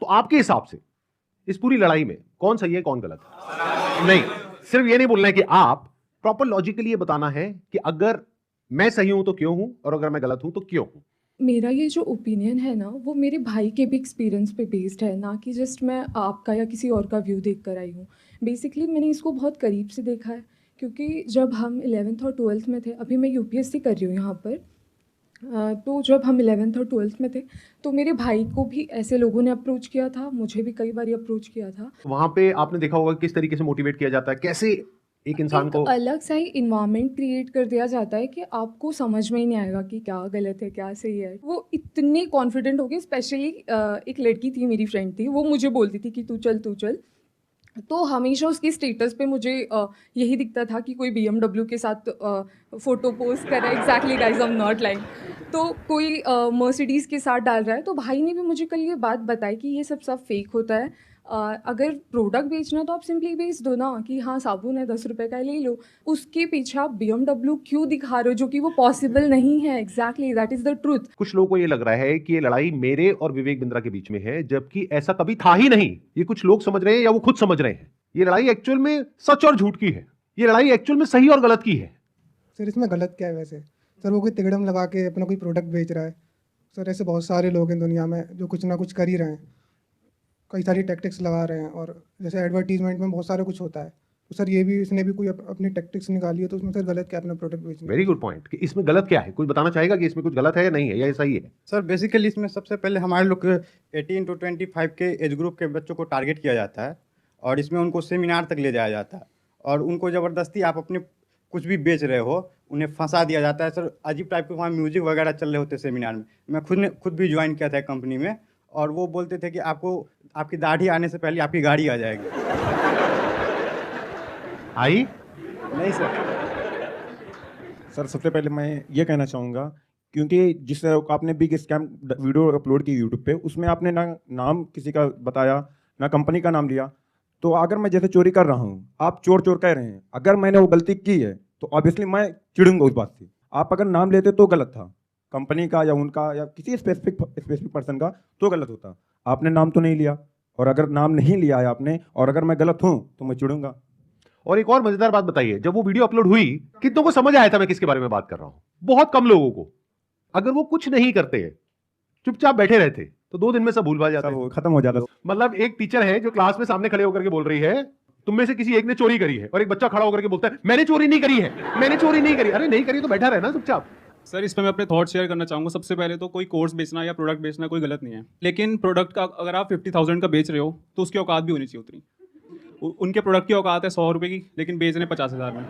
तो आपके हिसाब से इस पूरी लड़ाई में कौन सही है कौन गलत है? नहीं, सिर्फ ये नहीं बोलना है कि आप प्रॉपर लॉजिकली ये बताना है कि अगर मैं सही हूं तो क्यों हूं और अगर मैं गलत हूं तो क्यों हूं। मेरा ये जो ओपिनियन है ना, वो मेरे भाई के भी एक्सपीरियंस पे बेस्ड है, ना कि जस्ट मैं आपका या किसी और का व्यू देख कर आई हूँ। बेसिकली मैंने इसको बहुत करीब से देखा है, क्योंकि जब हम 11th और 12th में थे, अभी मैं यूपीएससी कर रही हूँ यहाँ पर। तो जब हम 11th और 12th में थे, तो मेरे भाई को भी ऐसे लोगों ने अप्रोच किया था, मुझे भी कई बार अप्रोच किया था। वहां पे आपने देखा होगा किस तरीके से मोटिवेट किया जाता है, कैसे एक इंसान एक को। अलग सा ही इन्वायरमेंट क्रिएट कर दिया जाता है कि आपको समझ में ही नहीं आएगा कि क्या गलत है क्या सही है। वो इतने कॉन्फिडेंट हो गए, स्पेशली एक लड़की थी, मेरी फ्रेंड थी, वो मुझे बोलती थी कि तू चल तू चल। तो हमेशा उसकी स्टेटस पे मुझे यही दिखता था कि कोई बीएमडब्ल्यू के साथ फ़ोटो पोस्ट कर रहा है। Exactly guys, I am not lying. तो कोई मर्सिडीज़ के साथ डाल रहा है। तो भाई ने भी मुझे कल ये बात बताई कि ये सब फेक होता है। अगर प्रोडक्ट बेचना तो आप सिंपली बेच दो ना, कि हाँ साबुन है 10 रुपए का, ले लो। उसके पीछे आप बीएमडब्ल्यू क्यों दिखा रहे हो, जो कि वो पॉसिबल नहीं है। Exactly, that is the truth. कुछ लोगों को ये लग रहा है कि ये लड़ाई मेरे और विवेक बिंद्रा के बीच में है, जबकि ऐसा कभी था ही नहीं। ये कुछ लोग समझ रहे हैं या वो खुद समझ रहे हैं। ये लड़ाई एक्चुअल में सच और झूठ की है। ये लड़ाई एक्चुअल में सही और गलत की है। सर इसमें गलत क्या है वैसे? सर वो कोई तिकड़म लगा के अपना कोई प्रोडक्ट बेच रहा है। सर ऐसे बहुत सारे लोग हैं दुनिया में जो कुछ ना कुछ कर ही रहे हैं, कई सारी टैक्टिक्स लगा रहे हैं। और जैसे एडवर्टीजमेंट में बहुत सारा कुछ होता है, तो सर ये भी इसने भी कोई अपनी टैक्टिक्स निकाली है, तो उसमें सर गलत क्या है अपना प्रोडक्ट बेचने वेरी में? गुड पॉइंट कि इसमें गलत क्या है। कोई बताना चाहेगा कि इसमें कुछ गलत है या नहीं है या ये सही है? सर बेसिकली इसमें सबसे पहले हमारे लोग 18 to 25 के एज ग्रुप के बच्चों को टारगेट किया जाता है, और इसमें उनको सेमिनार तक ले जाया जाता है, और उनको ज़बरदस्ती आप अपने कुछ भी बेच रहे हो उन्हें फंसा दिया जाता है। सर अजीब टाइप के वहाँ म्यूजिक वगैरह चल रहे होते सेमिनार में। मैं खुद भी ज्वाइन किया था कंपनी में, और वो बोलते थे कि आपको आपकी दाढ़ी आने से पहले आपकी गाड़ी आ जाएगी। आई नहीं सर। सर सबसे पहले मैं ये कहना चाहूँगा, क्योंकि जिस आपने बिग स्कैम वीडियो अपलोड की यूट्यूब पे, उसमें आपने ना नाम किसी का बताया ना कंपनी का नाम लिया। तो अगर मैं जैसे चोरी कर रहा हूँ, आप चोर चोर कह रहे हैं, अगर मैंने वो गलती की है तो ऑब्वियसली मैं चिढ़ूंगा उस बात से। आप अगर नाम लेते तो गलत था, कंपनी का या उनका या किसी स्पेसिफिक पर्सन का, तो गलत होता। आपने नाम तो नहीं लिया, और अगर नाम नहीं लिया है आपने, और अगर मैं गलत हूँ तो मैं चिढ़ूंगा। और एक और मजेदार बात बताइए, जब वो वीडियो अपलोड हुई कितनों को समझ आया था मैं किसके बारे में बात कर रहा हूं? बहुत कम लोगों को। अगर वो कुछ नहीं करते, चुपचाप बैठे रहते, तो 2 दिन में सब भूल भा जाते। सब वो खत्म हो जाता। मतलब एक टीचर है जो क्लास में सामने खड़े होकर के बोल रही है तुम में से किसी एक ने चोरी करी है, और एक बच्चा खड़ा होकर के बोलता है मैंने चोरी नहीं करी है, मैंने चोरी नहीं करी। अरे नहीं करी तो बैठा रहना चुपचाप। सर इसमें मैं अपने थॉट शेयर करना चाहूँगा। सबसे पहले तो कोई कोर्स बेचना या प्रोडक्ट बेचना कोई गलत नहीं है, लेकिन प्रोडक्ट का अगर आप 50,000 का बेच रहे हो तो उसकी औकात भी होनी चाहिए उतनी। उनके प्रोडक्ट की औकात है 100 रुपये की, लेकिन बेच रहे हैं 50,000 में।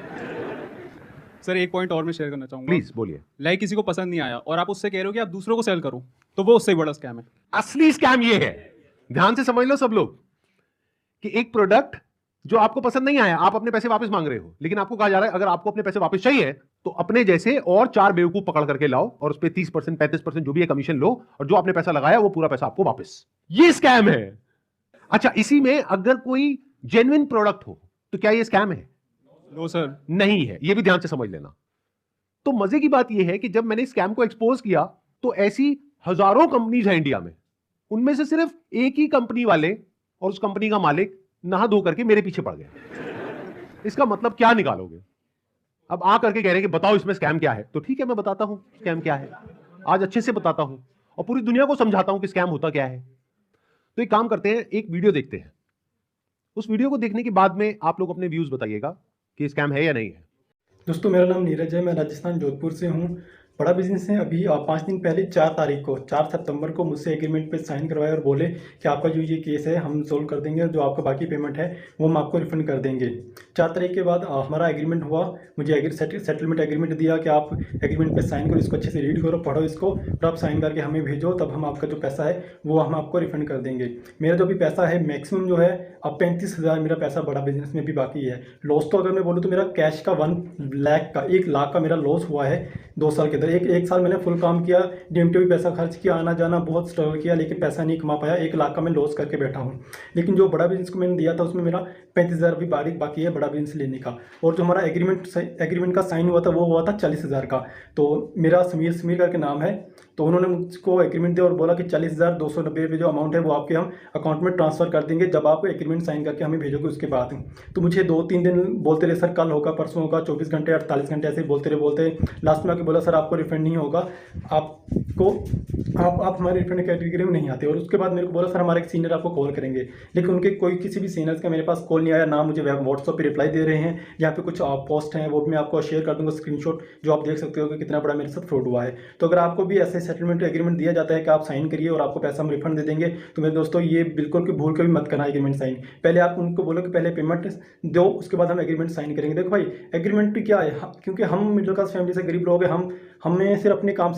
सर एक पॉइंट और मैं शेयर करना चाहूँगा। प्लीज बोलिए। लाइक किसी को पसंद नहीं आया और आप उससे कह रहे हो कि आप दूसरों को सेल करो, तो वो उससे बड़ा स्कैम है। असली स्कैम ये है, ध्यान से समझ लो सब लोग, कि एक प्रोडक्ट जो आपको पसंद नहीं आया, आप अपने पैसे वापस मांग रहे हो, लेकिन आपको कहा जा रहा है अगर आपको अपने पैसे वापस चाहिए तो अपने जैसे और 4 बेवकूफ पकड़ करके लाओ और उस पर 30% 35% जो भी है कमीशन लो, और जो आपने पैसा लगाया वो पूरा पैसा आपको वापस। ये स्कैम है। अच्छा, इसी में अगर कोई जेन्युइन प्रोडक्ट हो तो क्या ये स्कैम है? No sir. नहीं है। ये भी ध्यान से समझ लेना। तो मजे की बात यह है कि जब मैंने स्कैम को एक्सपोज किया तो ऐसी हजारों कंपनीज हैं इंडिया में, उनमें से सिर्फ एक ही कंपनी वाले और उस कंपनी का मालिक नहा धो करके मेरे पीछे पड़ गए। इसका मतलब क्या निकालोगे? अब आ करके कह रहे हैं कि बताओ इसमें स्कैम क्या है, तो ठीक है मैं बताता हूं स्कैम क्या है। आज अच्छे से बताता हूं और पूरी दुनिया को समझाता हूं कि स्कैम होता क्या है। तो एक काम करते हैं, एक वीडियो देखते हैं। उस वीडियो को देखने के बाद में आप लोग अपने व्यूज बताइएगा कि स्कैम है या नहीं है। दोस्तों मेरा नाम नीरज है, मैं राजस्थान जोधपुर से हूँ। बड़ा बिजनेस है। अभी 5 दिन पहले 4 तारीख को 4 सितंबर को मुझसे एग्रीमेंट पे साइन करवाए और बोले कि आपका जो ये केस है हम सोल्व कर देंगे और जो आपका बाकी पेमेंट है वो हम आपको रिफंड कर देंगे। 4 तारीख के बाद हमारा एग्रीमेंट हुआ। मुझे सेटलमेंट एग्रीमेंट दिया कि आप एग्रीमेंट पे साइन करो, इसको अच्छे से रीड करो, पढ़ो इसको, फिर आप साइन करके हमें भेजो, तब हम आपका जो पैसा है वो हम आपको रिफंड कर देंगे। मेरा जो भी पैसा है मैक्सिमम जो है अब 35,000 मेरा पैसा बड़ा बिजनेस में भी बाकी है। लॉस तो अगर मैं बोलूँ तो मेरा कैश का 1 लाख का मेरा लॉस हुआ है 2 साल के अंदर। एक साल मैंने फुल काम किया, डीएमटी भी पैसा खर्च किया, आना जाना बहुत स्ट्रगल किया, लेकिन पैसा नहीं कमा पाया। 1 लाख का मैं लॉस करके बैठा हूँ। लेकिन जो बड़ा बिजनेस को मैंने दिया था उसमें मेरा 35,000 भी बाकी है बड़ा बिजनेस लेने का। और जो हमारा एग्रीमेंट का साइन हुआ था वो हुआ था 40,000 का। तो मेरा समीर करके नाम है, तो उन्होंने मुझको एग्रीमेंट दिया और बोला कि 40,290 जो अमाउंट है वो आपके हम अकाउंट में ट्रांसफ़र कर देंगे जब आप एग्रीमेंट साइन करके हमें भेजोगे उसके बाद। तो मुझे 2-3 दिन बोलते रहे, सर कल होगा, परसों होगा, 24 घंटे 48 घंटे ऐसे ही बोलते लास्ट में आके बोला सर आपको रिफंड नहीं होगा, आपको आप हमारे रिफंड कैटेगरी में नहीं आते। और उसके बाद मेरे को बोला सर हमारे एक सीनियर आपको कॉल करेंगे, लेकिन उनके कोई किसी भी सीनियर्स का मेरे पास कॉल नहीं आया, ना मुझे व्हाट्सअप पे रिप्लाई दे रहे हैं। यहाँ पे कुछ पोस्ट हैं वो भी मैं आपको शेयर कर दूंगा स्क्रीनशॉट, जो आप देख सकते हो कि कितना बड़ा मेरे साथ फ्रॉड हुआ है। तो अगर आपको भी ऐसे सेटलमेंट एग्रीमेंट दिया जाता है कि आप साइन करिए और आपको पैसा हम रिफंड दे देंगे, तो मेरे दोस्तों ये बिल्कुल भी भूल कभी मत करना एग्रीमेंट साइन। पहले आप उनको बोलो कि पहले पेमेंट दो, उसके बाद हम एग्रीमेंट साइन करेंगे। देखो भाई एग्रीमेंट क्या है, क्योंकि हम मिडिल क्लास फैमिली से गरीब लोग हैं, हमें सिर्फ अपने काम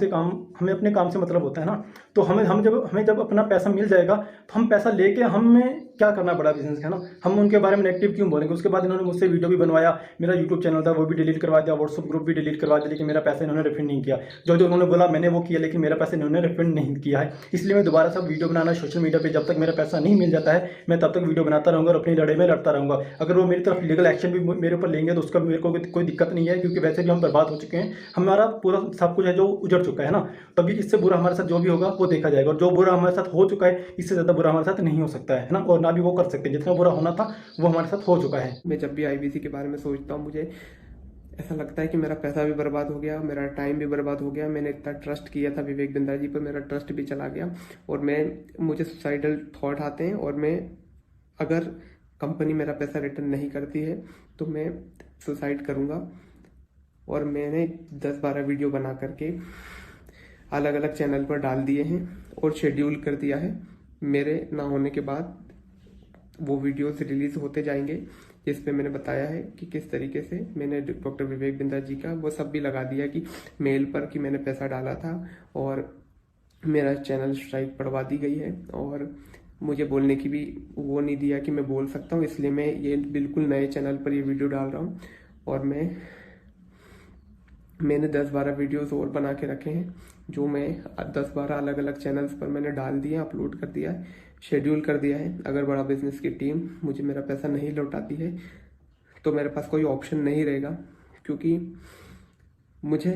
से मतलब होता है ना। तो हमें जब अपना पैसा मिल जाएगा तो हम पैसा लेके हमें क्या करना बड़ा बिजनेस है ना, हम उनके बारे में नेगेटिव क्यों बोलेंगे। उसके बाद इन्होंने मुझसे वीडियो भी बनवाया, मेरा यूट्यूब चैनल था वो भी डिलीट करवा दिया, व्हाट्सअप ग्रुप भी डिलीट करवा दिया, लेकिन मेरा पैसा इन्होंने रिफंड नहीं किया। जो उन्होंने बोला मैंने वो किया, लेकिन मेरा पैसा इन्होंने रिफंड नहीं किया है। इसलिए मैं दोबारा सब वीडियो बनाना सोशल मीडिया पर, जब तक मेरा पैसा नहीं मिल जाता है मैं तब तक वीडियो बनाता रहूँगा और अपनी लड़ाई में लड़ता रहूँगा। अगर वो मेरी तरफ लीगल एक्शन भी मेरे ऊपर लेंगे तो उसका मेरे को कोई दिक्कत नहीं है, क्योंकि वैसे भी हम बर्बाद हो चुके हैं, हमारा पूरा सब कुछ है जो उजड़ चुका है ना। तभी इससे बुरा हमारे साथ जो भी होगा वो देखा जाएगा, और जो बुरा हमारे साथ हो चुका है इससे ज़्यादा बुरा हमारे साथ नहीं हो सकता है ना, और ना भी वो कर सकते। जितना बुरा होना था वो हमारे साथ हो चुका है। मैं जब भी आईबीसी के बारे में सोचता हूँ मुझे ऐसा लगता है कि मेरा पैसा भी बर्बाद हो गया, मेरा टाइम भी बर्बाद हो गया। मैंने इतना ट्रस्ट किया था विवेक बिंद्रा जी पर, मेरा ट्रस्ट भी चला गया और मुझे सुसाइडल थॉट आते हैं। और मैं अगर कंपनी मेरा पैसा रिटर्न नहीं करती है तो मैं सुसाइड करूँगा। और मैंने 10-12 वीडियो बना करके अलग अलग चैनल पर डाल दिए हैं और शेड्यूल कर दिया है। मेरे ना होने के बाद वो वीडियोस रिलीज होते जाएंगे, जिस पे मैंने बताया है कि किस तरीके से मैंने डॉक्टर विवेक बिंद्रा जी का वो सब भी लगा दिया कि मेल पर कि मैंने पैसा डाला था, और मेरा चैनल स्ट्राइक पड़वा दी गई है। और मुझे बोलने की भी वो नहीं दिया कि मैं बोल सकता हूँ, इसलिए मैं ये बिल्कुल नए चैनल पर ये वीडियो डाल रहा हूँ। और मैंने 10-12 वीडियोस और बना के रखे हैं, जो मैं 10-12 अलग अलग चैनल्स पर मैंने डाल दिया, अपलोड कर दिया है, शेड्यूल कर दिया है। अगर बड़ा बिजनेस की टीम मुझे मेरा पैसा नहीं लौटाती है तो मेरे पास कोई ऑप्शन नहीं रहेगा, क्योंकि मुझे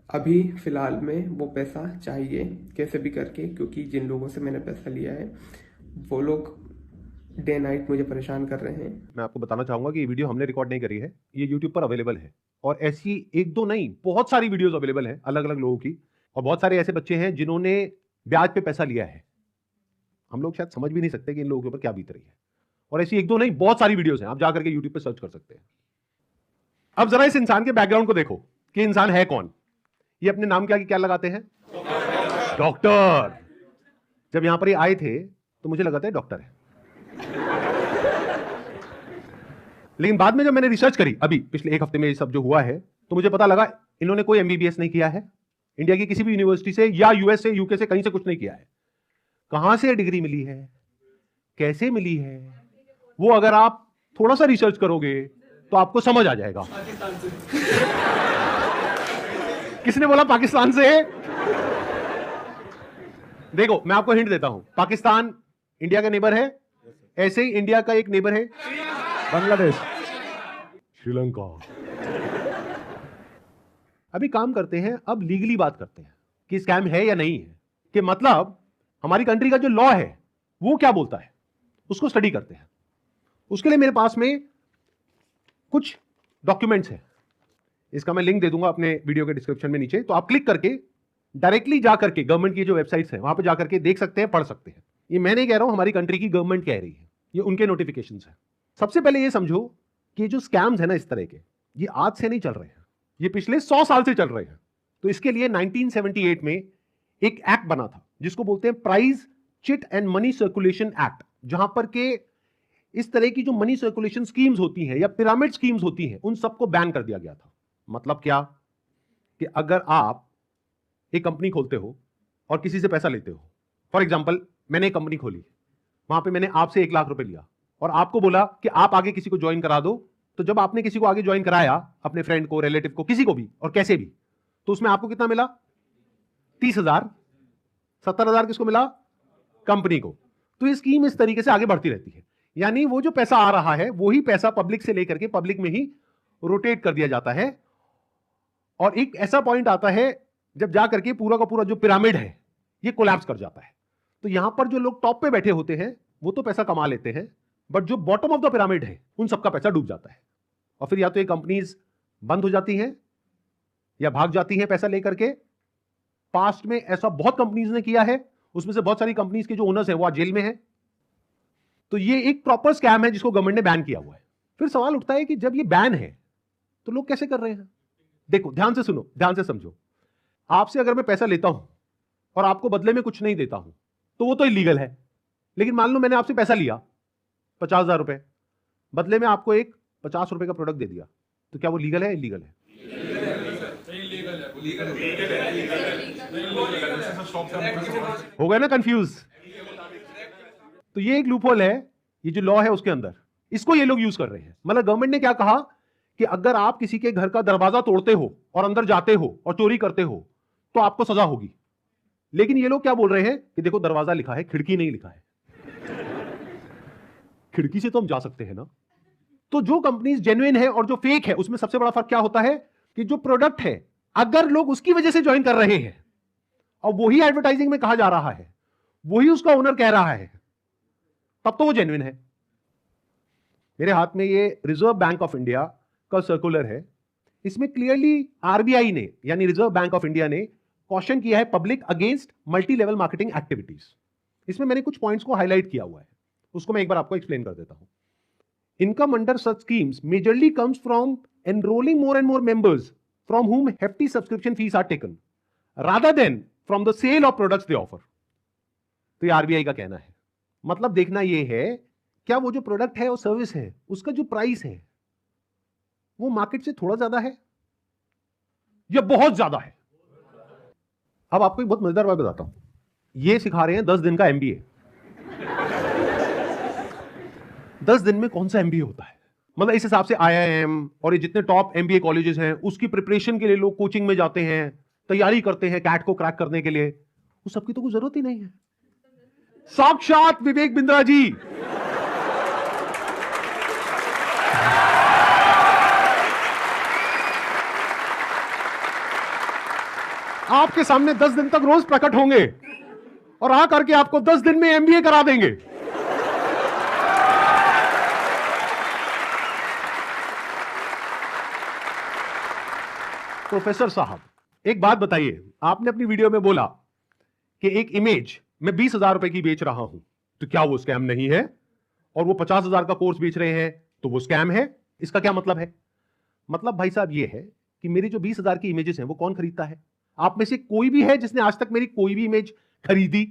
अभी फ़िलहाल में वो पैसा चाहिए कैसे भी करके, क्योंकि जिन लोगों से मैंने पैसा लिया है वो लोग डे नाइट मुझे परेशान कर रहे हैं। मैं आपको बताना चाहूंगा कि ये वीडियो हमने रिकॉर्ड नहीं करी है, ये YouTube पर अवेलेबल है, और ऐसी एक दो नहीं बहुत सारी वीडियोस अवेलेबल है अलग अलग लोगों की, और बहुत सारे ऐसे बच्चे हैं जिन्होंने ब्याज पे पैसा लिया है। हम लोग शायद समझ भी नहीं सकते कि इन लोगों के ऊपर क्या बीत रही है, और ऐसी एक दो नहीं बहुत सारी वीडियोस हैं, आप जाकर के यूट्यूब पे सर्च कर सकते हैं। अब जरा इस इंसान के बैकग्राउंड को देखो कि इंसान है कौन। ये अपने नाम क्या लगाते हैं, डॉक्टर। जब यहां पर ये आए थे तो मुझे लगा था डॉक्टर है, लेकिन बाद में जब मैंने रिसर्च करी अभी पिछले एक हफ्ते में ये सब जो हुआ है, तो मुझे पता लगा इन्होंने कोई MBBS नहीं किया है इंडिया की किसी भी यूनिवर्सिटी से, या US से, UK से, कहीं से कुछ नहीं किया है। कहां से डिग्री मिली है, कैसे मिली है, वो अगर आप थोड़ा सा रिसर्च करोगे तो आपको समझ आ जाएगा। किसने बोला पाकिस्तान से? देखो मैं आपको हिंट देता हूं, पाकिस्तान इंडिया का नेबर है, ऐसे ही इंडिया का एक नेबर है बांग्लादेश, श्रीलंका। अभी काम करते हैं, अब लीगली बात करते हैं कि स्कैम है या नहीं है, कि मतलब हमारी कंट्री का जो लॉ है वो क्या बोलता है, उसको स्टडी करते हैं। उसके लिए मेरे पास में कुछ डॉक्यूमेंट्स हैं, इसका मैं लिंक दे दूंगा अपने वीडियो के डिस्क्रिप्शन में नीचे, तो आप क्लिक करके डायरेक्टली जाकर के गवर्नमेंट की जो वेबसाइट्स हैं वहां पर जाकर के देख सकते हैं, पढ़ सकते हैं। ये मैं नहीं कह रहा हूं, हमारी कंट्री की गवर्नमेंट कह रही है, ये उनके नोटिफिकेशंस हैं। सबसे पहले ये समझो कि जो स्कैम्स है ना इस तरह के, ये आज से नहीं चल रहे हैं, ये पिछले 100 साल से चल रहे हैं। तो इसके लिए 1978 में एक एक्ट बना था जिसको बोलते हैं prize chit and money circulation act, जहां पर के इस तरह की जो मनी सर्कुलेशन स्कीम्स होती हैं या पिरामिड स्कीम्स होती हैं उन सबको बैन कर दिया गया था। मतलब क्या कि अगर आप एक कंपनी खोलते हो और किसी से पैसा लेते हो, फॉर एग्जांपल मैंने एक कंपनी खोली, वहां पे मैंने आपसे 1 लाख रुपए लिया और आपको बोला कि आप आगे किसी को ज्वाइन करा दो, तो जब आपने किसी को आगे ज्वाइन कराया, अपने फ्रेंड को, रिलेटिव को, किसी को भी और कैसे भी, तो उसमें आपको कितना मिला? 30,000। 70,000 किसको मिला? कंपनी को। तो ये स्कीम इस तरीके से आगे बढ़ती रहती है, यानी वो जो पैसा आ रहा है वही पैसा पब्लिक से लेकर के पब्लिक में ही रोटेट कर दिया जाता है। और एक ऐसा पॉइंट आता है जब जा करके पूरा का पूरा जो पिरामिड है ये कोलैप्स कर जाता है। तो यहां पर जो लोग टॉप पे बैठे होते हैं वो तो पैसा कमा लेते हैं, बट जो बॉटम ऑफ द पिरामिड है उन सबका पैसा डूब जाता है। और फिर या तो ये कंपनीज बंद हो जाती हैं या भाग जाती हैं पैसा लेकर के। पास्ट में ऐसा बहुत कंपनीज ने किया है, उसमें से बहुत सारी कंपनीज के जो ओनर्स हैं वो आज जेल में हैं। तो ये एक प्रॉपर स्कैम है जिसको गवर्नमेंट ने बैन किया हुआ है। फिर सवाल उठता है कि जब ये बैन है तो लोग कैसे कर रहे हैं? देखो, ध्यान से सुनो, ध्यान से समझो। आपसे अगर मैं पैसा लेता हूं और आपको बदले में कुछ नहीं देता हूं तो वो तो इलीगल है। लेकिन मान लो मैंने आपसे पैसा लिया 50,000 रुपए, बदले में आपको एक 50 रुपए का प्रोडक्ट दे दिया, तो क्या वो लीगल है इलीगल है? हो गए ना कंफ्यूज? तो ये एक लूपहोल है, ये जो लॉ है उसके अंदर, इसको ये लोग यूज कर रहे हैं। मतलब गवर्नमेंट ने क्या कहा कि अगर आप किसी के घर का दरवाजा तोड़ते हो और अंदर जाते हो और चोरी करते हो तो आपको सजा होगी। लेकिन ये लोग क्या बोल रहे हैं कि देखो दरवाजा लिखा है, खिड़की नहीं लिखा है। खिड़की से तो हम जा सकते हैं ना। तो जो कंपनीज जेन्युइन है और जो फेक है उसमें सबसे बड़ा फर्क क्या होता है कि जो प्रोडक्ट है अगर लोग उसकी वजह से ज्वाइन कर रहे हैं और वही एडवर्टाइजिंग में कहा जा रहा है, वही उसका ओनर कह रहा है, तब तो वो जेन्युइन है। मेरे हाथ में ये रिजर्व बैंक ऑफ इंडिया का सर्कुलर है। इसमें क्लियरली आरबीआई ने यानी रिजर्व बैंक ऑफ इंडिया ने कॉशन किया है public against multi level marketing activities. इसमें मैंने कुछ पॉइंट्स को हाईलाइट किया हुआ है, उसको मैं एक बार आपको एक्सप्लेन कर देता हूं। Income under such schemes majorly comes from enrolling more and more members from whom hefty subscription fees are taken rather than from the sale of products they offer। तो ये आरबीआई का कहना है। मतलब देखना ये है क्या वो जो प्रोडक्ट है और सर्विस है उसका जो प्राइस है वो मार्केट से थोड़ा ज्यादा है या बहुत ज्यादा है। अब आपको एक बहुत मजेदार बात बताता हूं। ये सिखा रहे हैं 10 दिन का एमबीए। 10 दिन में कौन सा एमबीए होता है? मतलब इस हिसाब से आईआईएम और ये जितने टॉप एमबीए कॉलेजेस हैं उसकी प्रिपरेशन के लिए लोग कोचिंग में जाते हैं, तैयारी करते हैं कैट को क्रैक करने के लिए, उस सबकी तो कोई जरूरत ही नहीं है। साक्षात विवेक बिंद्रा जी आपके सामने 10 दिन तक रोज प्रकट होंगे और आ करके आपको 10 दिन में एमबीए करा देंगे। प्रोफेसर साहब एक बात बताइए, आपने अपनी वीडियो में बोला कि एक इमेज मैं 20,000 रुपए की बेच रहा हूं, तो क्या वो स्कैम नहीं है? और वो 50,000 का कोर्स बेच रहे हैं तो वो स्कैम है? इसका क्या मतलब है? मतलब भाई साहब ये है कि मेरी जो 20,000 की इमेजेस हैं वो कौन खरीदता है? आप में से कोई भी है जिसने आज तक मेरी कोई भी इमेज खरीदी?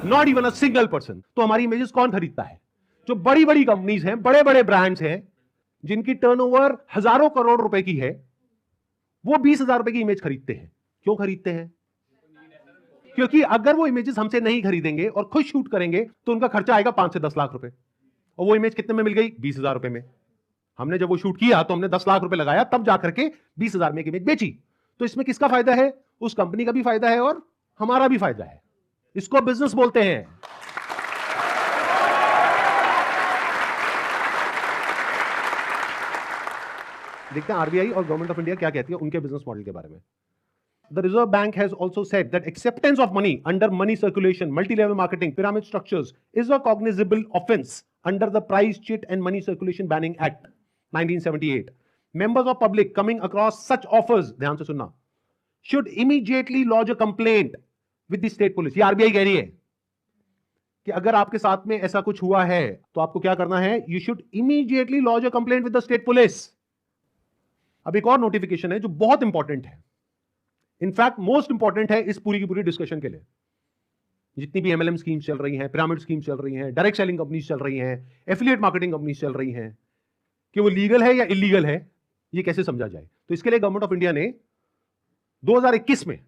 Not even a single person. तो हमारी इमेजेस कौन खरीदता है? जो बड़ी बड़ी कंपनीज हैं, बड़े बड़े ब्रांड्स हैं जिनकी टर्नओवर हजारों करोड़ रुपए की है, वो 20,000 रुपए की इमेज खरीदते हैं। क्यों खरीदते हैं? क्योंकि अगर वो इमेजेस हमसे नहीं खरीदेंगे और खुद शूट करेंगे तो उनका खर्चा आएगा 5 से 10 लाख रुपए। और वो इमेज कितने में मिल गई? 20,000 रुपए में। हमने जब वो शूट किया तो हमने 10 लाख रुपए लगाया, तब जाकर के 20,000 में एक इमेज बेची। तो इसमें किसका फायदा है? उस कंपनी का भी फायदा है और हमारा भी फायदा है। इसको बिजनेस बोलते हैं। देखते हैं आरबीआई और गवर्नमेंट ऑफ इंडिया क्या कहती है उनके बिजनेस मॉडल के बारे में। The Reserve Bank has also said that acceptance of money under money circulation, multi-level marketing, pyramid structures is a cognizable offense under the Price, Cheat and Money Circulation Banning Act 1978. Members of public coming across such offers, ध्यान से सुनना, should immediately lodge a complaint with the state police। ये RBI कह रही है कि अगर आपके साथ में ऐसा कुछ हुआ है तो आपको क्या करना है? You should immediately lodge a complaint with the state police। अब एक और नोटिफिकेशन है जो बहुत इंपॉर्टेंट है, इनफैक्ट मोस्ट इंपॉर्टेंट है इस पूरी की पूरी डिस्कशन के लिए। जितनी भी एमएलएम स्कीम्स चल रही हैं, पिरामिड स्कीम्स चल रही हैं, डायरेक्ट सेलिंग कंपनीज चल रही हैं, एफिलिएट मार्केटिंग कंपनीज चल रही हैं, कि वो लीगल है या इलीगल है, ये कैसे समझा जाए? तो इसके लिए गवर्नमेंट ऑफ इंडिया ने 2021 में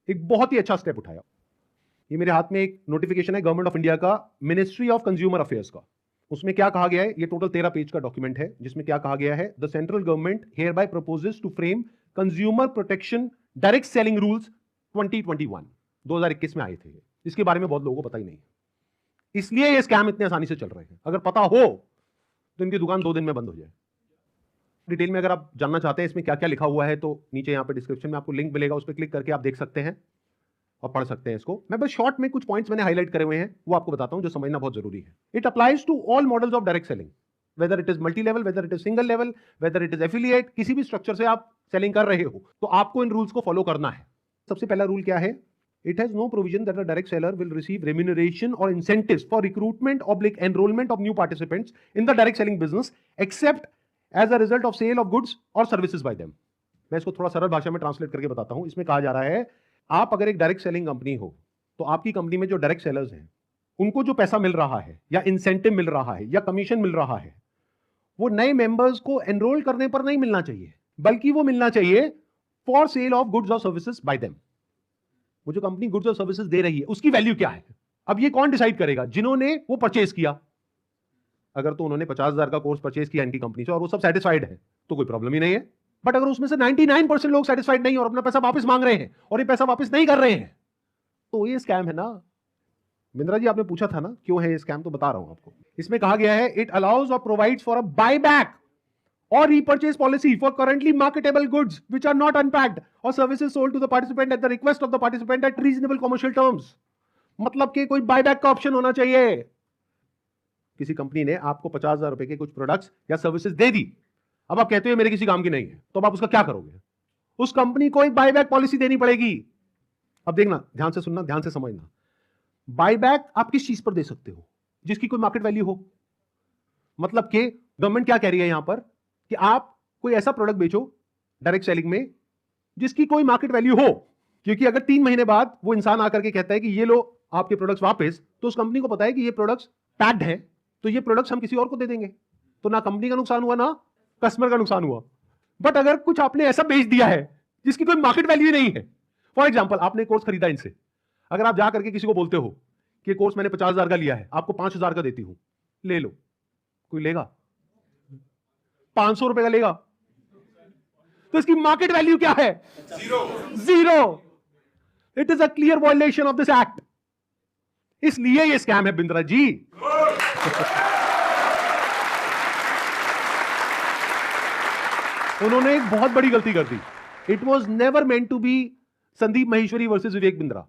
एक बहुत ही अच्छा स्टेप उठाया। ये मेरे हाथ में एक नोटिफिकेशन है गवर्नमेंट ऑफ इंडिया का, मिनिस्ट्री ऑफ कंज्यूमर अफेयर्स का। उसमें क्या कहा गया है? ये टोटल 13 पेज का डॉक्यूमेंट है, जिसमें क्या कहा गया है? The central government hereby proposes to frame consumer protection direct selling rules 2021। 2021 में आए थे। इसके बारे में बहुत लोगों को पता ही नहीं, इसलिए ये स्कैम इतने आसानी से चल रहे हैं। अगर पता हो तो इनकी दुकान 2 दिन में बंद हो जाए। डिटेल में अगर आप जानना चाहते हैं इसमें क्या क्या लिखा हुआ है तो नीचे यहाँ पे डिस्क्रिप्शन में आपको लिंक मिलेगा, उस पर क्लिक करके आप देख सकते हैं और पढ़ सकते हैं इसको। मैं बस शॉर्ट में कुछ पॉइंट्स मैंने हाईलाइट करे हुए हैं वो आपको बताता हूं जो समझना बहुत जरूरी है। It applies to all models of direct selling, whether it is multi level, whether it is single level, whether it is affiliate, किसी भी स्ट्रक्चर से आप सेलिंग कर रहे हो तो आपको इन रूल्स को फॉलो करना है। सबसे पहला रूल क्या है? It has no provision that a direct seller will receive remuneration और incentives for recruitment oblique enrolment of new participants in the direct selling business except as a result of sale of goods और services by them. मैं इसको थोड़ा सरल भाषा में translate करके बताता हूं। इसमें कहा जा रहा है आप अगर एक डायरेक्ट सेलिंग कंपनी हो तो आपकी कंपनी में जो डायरेक्ट सेलर्स हैं उनको जो पैसा मिल रहा है या इंसेंटिव मिल रहा है या कमीशन मिल रहा है वो नए मेंबर्स को एनरोल करने पर नहीं मिलना चाहिए, बल्कि वो मिलना चाहिए फॉर सेल ऑफ गुड्स और सर्विसेज बाय देम। वो जो कंपनी गुड्स और सर्विसेज दे रही है उसकी वैल्यू क्या है? अब ये कौन डिसाइड करेगा? जिन्होंने वो परचेज किया। अगर तो उन्होंने 50,000 का कोर्स परचेज किया इनकी कंपनी से और वो सब सेटिस्फाइड है तो कोई प्रॉब्लम ही नहीं है। बट अगर उसमें से 99% लोग सेटिस्फाइड नहीं और अपना पैसा वापस मांग रहे हैं और ये पैसा वापस नहीं कर रहे हैं तो ये स्कैम है ना। बिंद्रा जी आपने पूछा था ना क्यों है ये स्कैम, तो बता रहा हूं आपको। इसमें कहा गया है इट अलाउज और provides for a buyback or repurchase policy for currently marketable goods which are not unpacked or services sold to the participant at the request of the participant at reasonable commercial terms। मतलब कि कोई buyback का option होना चाहिए। किसी company ने आपको 50,000 रुपए के कुछ प्रोडक्ट्स या सर्विसेज दे दी, अब आप कहते हो मेरे किसी काम की नहीं है, तो अब आप उसका क्या करोगे? उस कंपनी को एक बायबैक पॉलिसी देनी पड़ेगी। अब देखना, ध्यान से सुनना, ध्यान से समझना। बायबैक आप किस चीज पर दे सकते हो? जिसकी कोई मार्केट वैल्यू हो। मतलब कि गवर्नमेंट क्या कह रही है यहां पर कि आप कोई ऐसा प्रोडक्ट बेचो डायरेक्ट सेलिंग में जिसकी कोई मार्केट वैल्यू हो, क्योंकि अगर 3 महीने बाद वो इंसान आकर के कहता है कि ये लो आपके प्रोडक्ट्स वापस, तो उस कंपनी को पता है कि ये प्रोडक्ट्स पैक्ड है, तो ये प्रोडक्ट्स हम किसी और को दे देंगे, तो ना कंपनी का नुकसान हुआ ना कस्टमर का नुकसान हुआ। बट अगर कुछ आपने ऐसा बेच दिया है जिसकी कोई मार्केट वैल्यू नहीं है, फॉर एग्जाम्पल आपने कोर्स खरीदा इनसे, अगर आप जाकर के किसी को बोलते हो कि कोर्स मैंने 50,000 का लिया है, आपको 5,000 का देती हूं, ले लो, कोई लेगा? 500 रुपए का लेगा? तो इसकी मार्केट वैल्यू क्या है? Zero. It is a clear violation of this act. इसलिए ये स्कैम है बिंद्रा जी। उन्होंने एक बहुत बड़ी गलती कर दी। It was never meant to be Sandeep Maheshwari versus Vivek Bindra.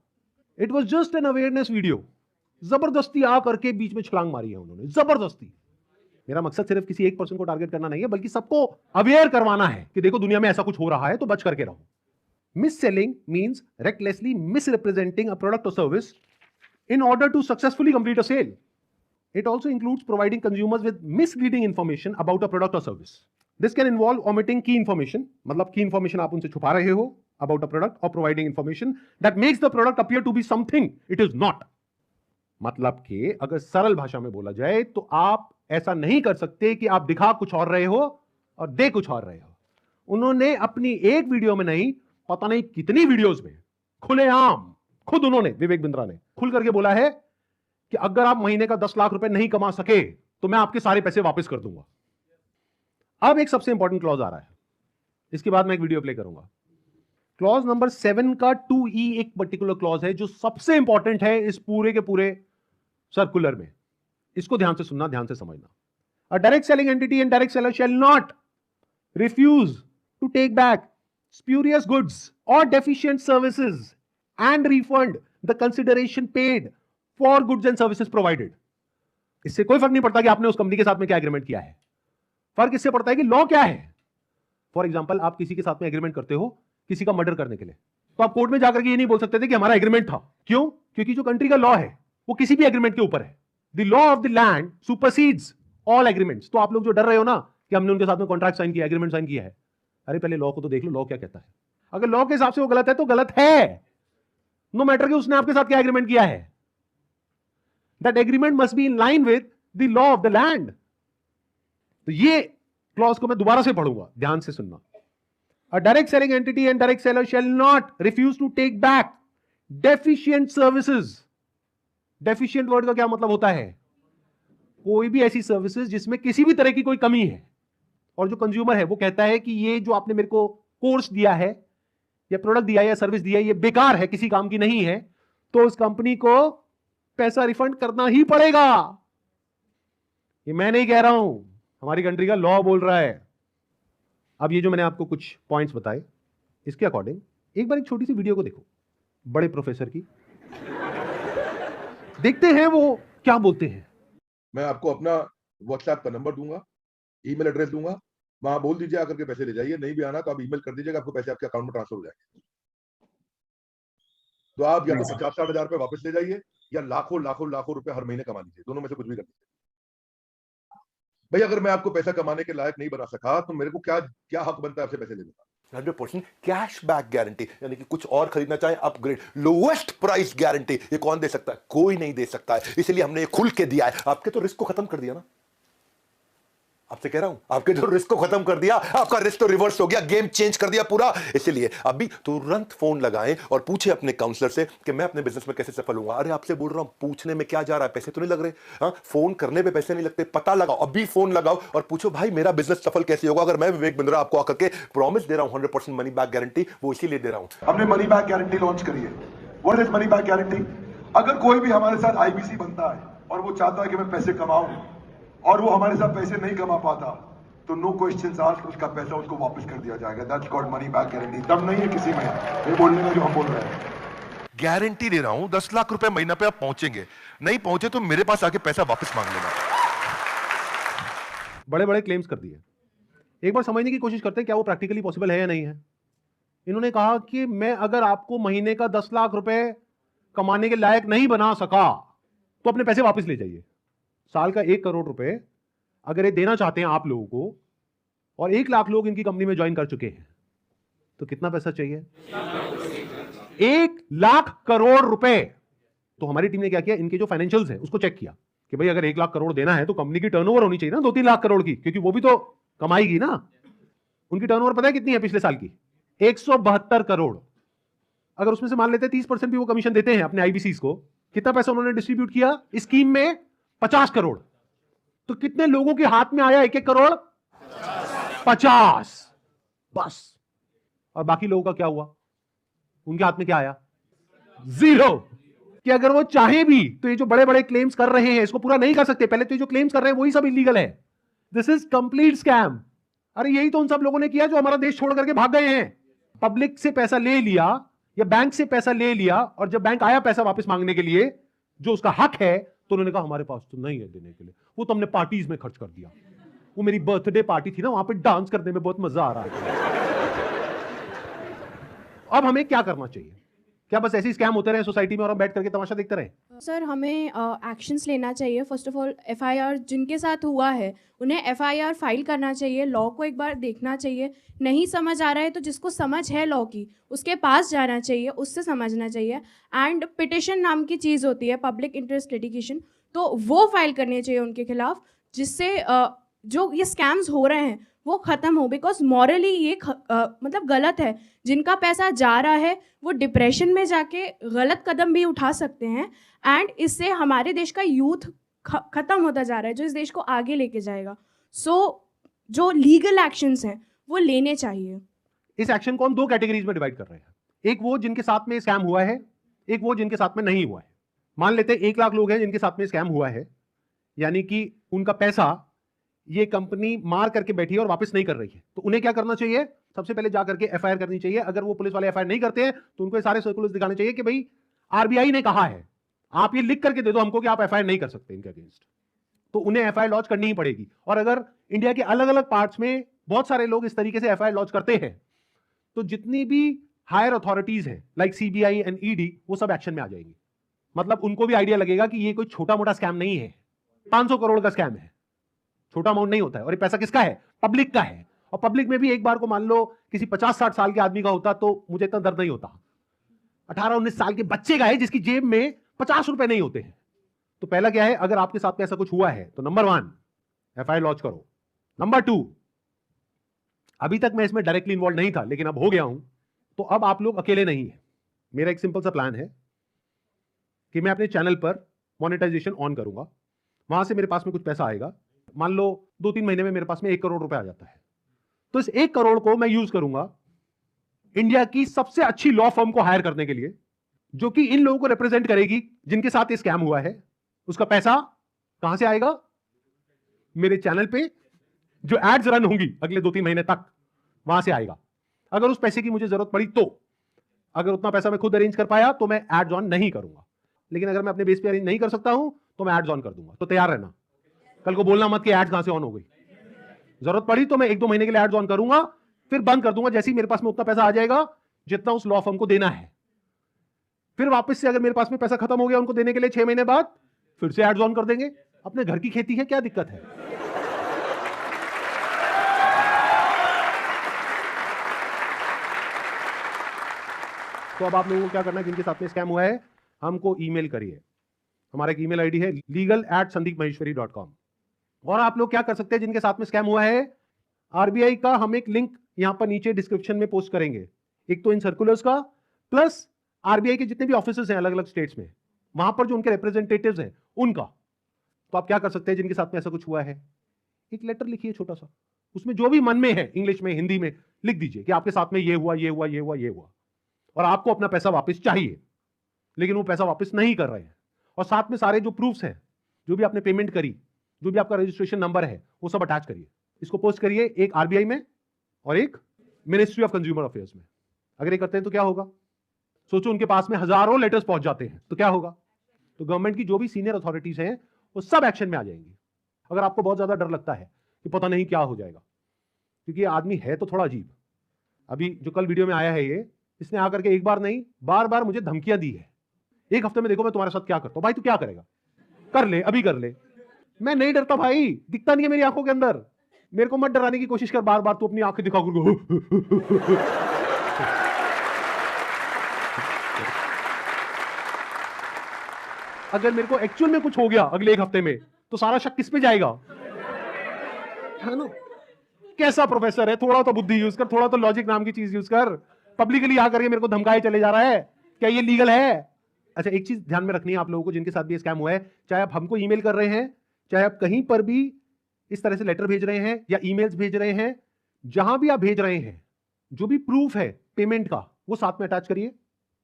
It was just an awareness video. जबरदस्ती आकर के बीच में छलांग मारी है उन्होंने, जबरदस्ती। मेरा मकसद सिर्फ किसी एक पर्सन को टारगेट करना नहीं है, बल्कि सबको अवेयर करवाना है कि देखो दुनिया में ऐसा कुछ हो रहा है तो बच करके रहो। Misselling means recklessly misrepresenting a product और service in order to successfully complete a sale. It also includes providing consumers with misleading information about a product or service. This can involve omitting key information, मतलब key information आप उनसे छुपा रहे हो about a product, or providing information that makes the product appear to be something it is not. मतलब कि अगर सरल भाषा में बोला जाए तो आप ऐसा नहीं कर सकते कि आप दिखा कुछ और रहे हो और दे कुछ और रहे हो। उन्होंने अपनी एक वीडियो में नहीं, पता नहीं कितनी वीडियोस में खुलेआम खुद उन्होंने, विवेक बिंद्रा ने खुल करके बोला है कि अगर आप महीने का 10 लाख रुपए नहीं कमा सके तो मैं आपके सारे पैसे वापस कर दूंगा। अब एक सबसे इंपॉर्टेंट क्लॉज आ रहा है, इसके बाद मैं एक वीडियो प्ले करूंगा। क्लॉज नंबर 7 का 2E एक पर्टिकुलर क्लॉज है जो सबसे इंपॉर्टेंट है इस पूरे के पूरे सर्कुलर में। इसको ध्यान से सुनना, ध्यान से समझना। A direct selling entity and direct seller shall not refuse to take back spurious goods और deficient services and refund the consideration paid for goods and services provided। इससे कोई फर्क नहीं पड़ता कि आपने उस कंपनी के साथ में क्या एग्रीमेंट किया है, फर्क इससे पड़ता है कि लॉ क्या है। फॉर एग्जांपल आप किसी के साथ में एग्रीमेंट करते हो किसी का मर्डर करने के लिए, तो आप कोर्ट में जाकर के ये नहीं बोल सकते थे कि हमारा एग्रीमेंट था। क्यों? क्योंकि जो कंट्री का लॉ है वो किसी भी एग्रीमेंट के ऊपर है। The law of the land supersedes all agreements. तो आप लोग जो डर रहे हो ना कि हमने उनके साथ में कॉन्ट्रैक्ट साइन किया, एग्रीमेंट साइन किया है, अरे पहले लॉ को तो देख लो, लॉ क्या कहता है। अगर लॉ के हिसाब से वो गलत है तो गलत है, नो मैटर कि उसने आपके साथ क्या एग्रीमेंट किया है। That agreement must be in line with the law of the land. तो ये क्लॉज को मैं दोबारा से पढ़ूंगा, ध्यान से सुनना। A direct selling entity and direct seller shall not refuse to take back deficient services. Deficient word का क्या मतलब होता है? कोई भी ऐसी सर्विसेज जिसमें किसी भी तरह की कोई कमी है और जो कंज्यूमर है वो कहता है कि ये जो आपने मेरे को कोर्स दिया है या प्रोडक्ट दिया है या सर्विस दिया है ये बेकार है, किसी काम की नहीं है, तो उस कंपनी को पैसा रिफंड करना ही पड़ेगा। ये मैं नहीं कह रहा हूं, हमारी कंट्री का लॉ बोल रहा है। अब ये जो मैंने आपको कुछ पॉइंट्स बताए, इसके अकॉर्डिंग एक बार एक छोटी सी वीडियो को देखो बड़े प्रोफेसर की, देखते हैं वो क्या बोलते हैं। मैं आपको अपना व्हाट्सएप का नंबर दूंगा, ईमेल एड्रेस दूंगा, वहां बोल दीजिए आकर के पैसे ले जाइए, नहीं भी आना तो आप ईमेल कर दीजिएगा, आपको पैसे आपके अकाउंट में ट्रांसफर हो जाएंगे। तो आप या तो 50-60 हजार रुपए वापस ले जाइए या लाखों लाखों लाखों रुपए हर महीने कमा लीजिए, दोनों में से कुछ भी कर लीजिए। भाई अगर मैं आपको पैसा कमाने के लायक नहीं बना सका तो मेरे को क्या क्या हक बनता है आपसे पैसे लेने का? 100% कैश बैक गारंटी, यानी कि कुछ और खरीदना चाहे अपग्रेड, लोएस्ट प्राइस गारंटी, ये कौन दे सकता है? कोई नहीं दे सकता है, इसलिए हमने ये खुल के दिया है। आपके तो रिस्क को खत्म कर दिया ना, आपसे कह रहा हूं, आपके जो रिस्क को खत्म कर दिया, आपका रिस्क तो रिवर्स हो गया, गेम चेंज कर दिया पूरा। इसलिए अभी तुरंत फोन लगाएं और पूछे अपने काउंसलर से कि मैं अपने बिजनेस में कैसे सफल होऊंगा। अरे आपसे बोल रहा हूं, पूछने में क्या जा रहा है, पैसे तो नहीं लग रहे। हाँ, फोन करने पे पैसे नहीं लगते, पता लगाओ, अभी फोन लगाओ और पूछो भाई मेरा बिजनेस सफल कैसे होगा। अगर मैं विवेक बिंद्रा आपको आकर के प्रॉमिस दे रहा हूं 100% मनी बैक गारंटी, वो इसीलिए दे रहा हूं। हमने मनी बैक गारंटी लॉन्च करी है। What is money back guarantee? अगर कोई भी हमारे साथ आईबीसी बनता है और वो चाहता है कि मैं पैसे कमाऊं और वो हमारे साथ पैसे नहीं कमा पाता, तो नो क्वेश्चंस आस्क्ड, उसका पैसा उसको वापस कर दिया जाएगा। That's called money back guarantee. दम नहीं है किसी में ये बोलने में जो हम बोल रहे हैं। गारंटी दे रहा हूं 10 लाख रुपए महीना पे आप पहुंचेंगे, नहीं पहुंचे तो मेरे पास आके पैसा वापस मांग लेना। बड़े बड़े क्लेम्स कर दिए, एक बार समझने की कोशिश करते हैं क्या वो प्रैक्टिकली पॉसिबल है या नहीं है। इन्होंने कहा कि मैं अगर आपको महीने का 10 लाख रुपए कमाने के लायक नहीं बना सका तो अपने पैसे वापस ले जाइए। साल का 1 करोड़ रुपए अगर ये देना चाहते हैं आप लोगों को, और 1 लाख लोग इनकी कंपनी में ज्वाइन कर चुके हैं, तो कितना पैसा चाहिए? 1 लाख करोड़ रुपए। तो हमारी टीम ने क्या किया, इनके जो फाइनेंशियल्स है उसको चेक किया कि भाई अगर 1 लाख करोड़ देना है तो कंपनी की टर्नओवर होनी चाहिए ना 2-3 लाख करोड़ की, क्योंकि वो भी तो कमाएगी ना। उनकी टर्नओवर पता है कितनी है पिछले साल की? 172 करोड़। अगर उसमें से मान लेते 30% भी वो कमीशन देते हैं अपने आईबीसीज को, कितना पैसा उन्होंने डिस्ट्रीब्यूट किया इस स्कीम में? 50 करोड़। तो कितने लोगों के हाथ में आया 1-1 करोड़? 50 बस। और बाकी लोगों का क्या हुआ? उनके हाथ में क्या आया? 0। कि अगर वो चाहे भी तो ये जो बड़े बड़े क्लेम्स कर रहे हैं इसको पूरा नहीं कर सकते। पहले तो ये जो क्लेम्स कर रहे हैं वही सब इलीगल है। This is complete scam. अरे यही तो उन सब लोगों ने किया जो हमारा देश छोड़ करके भाग गए हैं। पब्लिक से पैसा ले लिया या बैंक से पैसा ले लिया, और जब बैंक आया पैसा वापस मांगने के लिए जो उसका हक है, तो उन्होंने कहा हमारे पास तो नहीं है देने के लिए, वो तो हमने पार्टीज में खर्च कर दिया। वो मेरी बर्थडे पार्टी थी ना, वहां पे डांस करने में बहुत मजा आ रहा है। अब हमें क्या करना चाहिए? क्या बस ऐसे ही स्कैम होते रहे सोसाइटी में और हम बैठ करके तमाशा देखते रहे? सर हमें एक्शंस लेना चाहिए। फर्स्ट ऑफ ऑल एफआईआर जिनके साथ हुआ है उन्हें एफआईआर फाइल करना चाहिए। लॉ को एक बार देखना चाहिए। नहीं समझ आ रहा है तो जिसको समझ है लॉ की उसके पास जाना चाहिए, उससे समझना चाहिए। एंड पिटिशन नाम की चीज़ होती है, पब्लिक इंटरेस्ट लिटिगेशन, तो वो फाइल करनी चाहिए उनके खिलाफ, जिससे जो ये स्कैम्स हो रहे हैं वो ख़त्म हो। बिकॉज मॉरली ये मतलब गलत है। जिनका पैसा जा रहा है वो डिप्रेशन में जाके गलत कदम भी उठा सकते हैं, एंड इससे हमारे देश का यूथ ख़त्म होता जा रहा है जो इस देश को आगे लेके जाएगा। सो जो लीगल एक्शंस हैं वो लेने चाहिए। इस एक्शन को हम 2 कैटेगरीज में डिवाइड कर रहे हैं। एक वो जिनके साथ में स्कैम हुआ है, एक वो जिनके साथ में नहीं हुआ है। मान लेते हैं 1 लाख लोग हैं जिनके साथ में स्कैम हुआ है, यानी कि उनका पैसा ये कंपनी मार करके बैठी है और वापस नहीं कर रही है। तो उन्हें क्या करना चाहिए? सबसे पहले जाकर के एफआईआर करनी चाहिए। अगर वो पुलिस वाले एफआईआर नहीं करते हैं तो उनको सारे सर्कुलर्स दिखाने चाहिए कि भाई आरबीआई ने कहा है, आप ये लिख करके दे दो हमको कि आप एफआईआर नहीं कर सकते इनके अगेंस्ट। तो उन्हें एफआईआर लॉन्च करनी ही पड़ेगी। और अगर इंडिया के अलग अलग पार्ट्स में बहुत सारे लोग इस तरीके से एफआईआर लॉन्च करते हैं, तो जितनी भी हायर अथॉरिटीज हैं लाइक सीबीआई एंड ईडी, वो सब एक्शन में आ जाएंगी। मतलब उनको भी आइडिया लगेगा कि ये कोई छोटा मोटा स्कैम नहीं है, 500 करोड़ का स्कैम है, छोटा अमाउंट नहीं होता है। और ये पैसा किसका है? पब्लिक का है। और पब्लिक में भी एक बार को मान लो किसी 50-60 साल के आदमी का होता तो मुझे इतना दर्द नहीं होता। 18-19 साल के बच्चे का है जिसकी जेब में 50 रुपए नहीं होते हैं। तो पहला क्या है, अगर आपके साथ में ऐसा कुछ हुआ है तो नंबर 1 एफआईआर लॉन्च करो। नंबर 2, अभी तक मैं इसमें डायरेक्टली इन्वॉल्व नहीं था लेकिन अब हो गया हूं, तो अब आप लोग अकेले नहीं है। मेरा एक सिंपल सा प्लान है कि मैं अपने चैनल पर मोनेटाइजेशन ऑन करूंगा, वहां से मेरे पास में कुछ पैसा आएगा। मान लो 2-3 महीने में मेरे पास में 1 करोड़ रुपए आ जाता है, तो इस 1 करोड़ को मैं यूज करूंगा इंडिया की सबसे अच्छी लॉ फर्म को हायर करने के लिए, जो कि इन लोगों को रिप्रेजेंट करेगी जिनके साथ ये स्कैम हुआ है। उसका पैसा कहां से आएगा? मेरे चैनल पे जो एड्स रन होंगी अगले 2-3 महीने तक, वहां से आएगा। अगर उस पैसे की मुझे जरूरत पड़ी तो, अगर उतना पैसा मैं खुद अरेंज कर पाया तो मैं एड्स ऑन नहीं करूंगा, लेकिन अगर मैं अपने बेस पे अरेंज नहीं कर सकता हूं तो मैं एड्स ऑन कर दूंगा। तो तैयार रहना, कल को बोलना मत कि एड्स कहां से ऑन हो गई। जरूरत पड़ी तो मैं 1-2 महीने के लिए एड्स ऑन करूंगा, फिर बंद कर दूंगा जैसे ही मेरे पास में उतना पैसा आ जाएगा जितना उस लॉ फर्म को देना है। फिर वापस से अगर मेरे पास में पैसा खत्म हो गया उनको देने के लिए 6 महीने बाद, फिर से एड्स ऑन कर देंगे। अपने घर की खेती है, क्या दिक्कत है। तो अब आप लोगों को क्या करना है, जिनके साथ में स्कैम हुआ है हमको ईमेल करिए। हमारा एक ईमेल आईडी है legal@sandeepmaheshwari.com। और आप लोग क्या कर सकते हैं जिनके साथ में स्कैम हुआ है, आरबीआई का हम एक लिंक यहां पर नीचे डिस्क्रिप्शन में पोस्ट करेंगे, एक तो इन सर्कुलर्स का, प्लस आरबीआई के जितने भी ऑफिसेस हैं अलग अलग स्टेट्स में, वहां पर जो उनके रिप्रेजेंटेटिव्स हैं उनका। तो आप क्या कर सकते हैं जिनके साथ में ऐसा कुछ हुआ है, एक लेटर लिखिए छोटा सा, उसमें जो भी मन में है इंग्लिश में हिंदी में लिख दीजिए कि आपके साथ में ये हुआ ये हुआ ये हुआ ये हुआ, और आपको अपना पैसा वापस चाहिए, लेकिन वो पैसा वापस नहीं कर रहे हैं। और साथ में सारे जो प्रूफ्स हैं, जो भी आपने पेमेंट करी, जो भी आपका रजिस्ट्रेशन नंबर है, वो सब अटैच करिए। इसको पोस्ट करिए, एक आरबीआई में और एक मिनिस्ट्री ऑफ कंज्यूमर अफेयर्स में। अगर ये करते हैं तो क्या होगा, सोचो उनके पास में हजारों लेटर्स पहुंच जाते हैं तो क्या होगा। तो गवर्नमेंट की जो भी सीनियर अथॉरिटीज हैं वो सब एक्शन में आ जाएंगी। अगर आपको बहुत ज्यादा डर लगता है कि पता नहीं क्या हो जाएगा, क्योंकि ये आदमी है तो थोड़ा अजीब। अभी जो कल वीडियो में आया है ये, इसने आकर के एक बार नहीं बार बार मुझे धमकियां दी है, 1 हफ्ते में देखो मैं तुम्हारे साथ क्या करता हूं। भाई तू क्या करेगा, कर ले, अभी कर ले। मैं नहीं डरता भाई, दिखता नहीं है मेरी आंखों के अंदर। मेरे को मत डराने की कोशिश कर बार बार, तू अपनी आंखें दिखा कर। अगर मेरे को एक्चुअल में कुछ हो गया अगले 1 हफ्ते में तो सारा शक किस पे जाएगा, है ना। कैसा प्रोफेसर है, थोड़ा तो बुद्धि यूज कर, थोड़ा तो लॉजिक नाम की चीज यूज कर। पब्लिकली आकर के मेरे को धमकाए चले जा रहा है, क्या ये लीगल है। अच्छा, एक चीज ध्यान में रखनी है आप लोगों को जिनके साथ भी स्कैम हुआ है, चाहे आप हमको ईमेल कर रहे हैं, चाहे आप कहीं पर भी इस तरह से लेटर भेज रहे हैं या ईमेल्स भेज रहे हैं, जहां भी आप भेज रहे हैं, जो भी प्रूफ है पेमेंट का वो साथ में अटैच करिए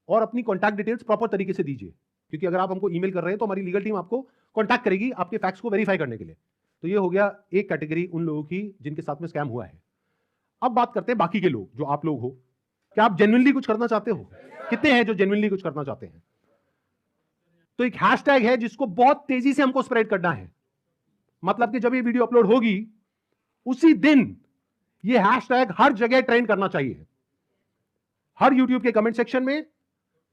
और अपनी कॉन्टैक्ट डिटेल्स प्रॉपर तरीके से दीजिए। क्योंकि अगर आप हमको ईमेल कर रहे हैं तो हमारी लीगल टीम आपको कॉन्टैक्ट करेगी आपके फैक्ट्स को वेरीफाई करने के लिए। तो ये हो गया एक कैटेगरी उन लोगों की जिनके साथ में स्कैम हुआ है। अब बात करते हैं बाकी के लोग, जो आप लोग हो। क्या आप जेन्युइनली कुछ करना चाहते हो? कितने हैं जो जेन्युइनली कुछ करना चाहते हैं? तो एक हैशटैग है जिसको बहुत तेजी से हमको स्प्रेड करना है। मतलब कि जब ये वीडियो अपलोड होगी उसी दिन ये हैशटैग हर जगह ट्रेंड करना चाहिए, हर यूट्यूब के कमेंट सेक्शन में,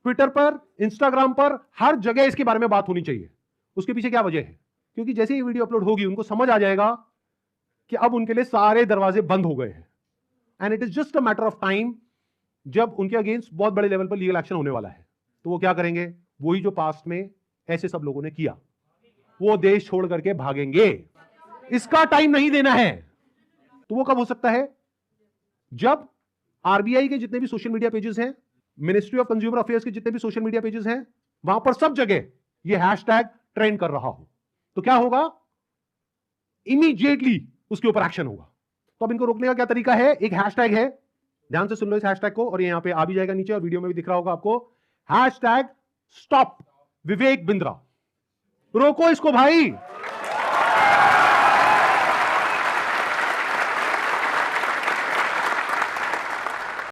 ट्विटर पर, इंस्टाग्राम पर, हर जगह इसके बारे में बात होनी चाहिए। उसके पीछे क्या वजह है? क्योंकि जैसे ये वीडियो अपलोड होगी उनको समझ आ जाएगा कि अब उनके लिए सारे दरवाजे बंद हो गए हैं, and it is just a matter of time जब उनके अगेंस्ट बहुत बड़े लेवल पर लीगल एक्शन होने वाला है। तो वो क्या करेंगे, वही जो पास्ट में ऐसे सब लोगों ने किया, वो देश छोड़ करके भागेंगे। इसका टाइम नहीं देना है। तो वो कब हो सकता है? जब आरबीआई के जितने भी सोशल मीडिया पेजेस हैं, मिनिस्ट्री ऑफ कंज्यूमर अफेयर्स के जितने भी सोशल मीडिया पेजेस हैं, वहां पर सब जगह ये हैशटैग ट्रेंड कर रहा हो। तो क्या होगा, इमीडिएटली उसके ऊपर एक्शन होगा। तो अब इनको रोकने का क्या तरीका है? एक हैशटैग है, ध्यान से सुन लो इस हैशटैग को, और ये यहां पे आ भी जाएगा नीचे और वीडियो में भी दिख रहा होगा आपको। Hashtag stop Vivek Bindra. रोको इसको भाई।